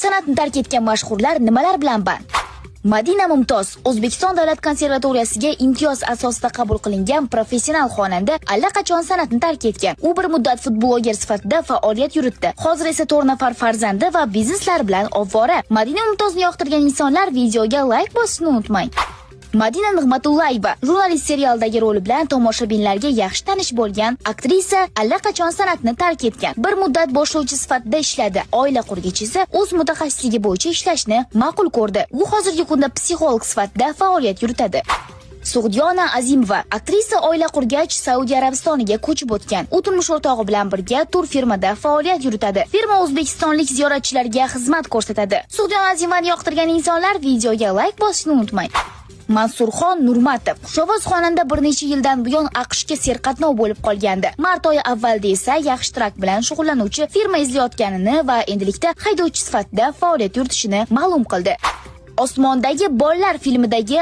san'atni tark etgan mashhurlar nimalar bilan band? Madina Mumtoz O'zbekiston Davlat konservatoriyasiga imtiyoz asosida qabul qilingan professional xonanda allaqachon san'atni tark etgan. U bir muddat bloger sifatida faoliyat yuritdi. Hozir esa 4 nafar farzandi va bizneslar bilan ovvora. Madina Mumtozni yoqtirgan insonlar videoga like bosishni unutmang. Madina Nig'matullayeva jurnalist serialdagi roli bilan tomoshabinlarga yaxshi tanish bo'lgan aktrisa allaqachon san'atni tark etgan. Bir muddat boshlovchi sifatida ishladi. Oila qurgich esa o'z mutaxassisligi bo'yicha ishlashni ma'qul ko'rdi. U hozirgi kunda psixolog sifatida faoliyat yuritadi. Sug'diyona Azimova aktrisa oila qurgach Saudiya Arabistoniga ko'chib o'tgan. U turmush o'rtog'i bilan birga turfirmada faoliyat yuritadi. Firma o'zbekistonlik ziyoratchilarga xizmat ko'rsatadi. Sug'diyona Azimovani yoqtirgan insonlar videoga like bosishni unutmang. Mansurxon Nurmatov xushovoz xonanda bir necha yildan buyon AQShga serqatnov bo'lib qolgandi. Mart oyi avvalda esa yaxshi trak bilan shug'ullanuvchi firma izlayotganini va endilikda haydovchi sifatida faoliyat yuritishini ma'lum qildi. Osmondagi bolalar filmidagi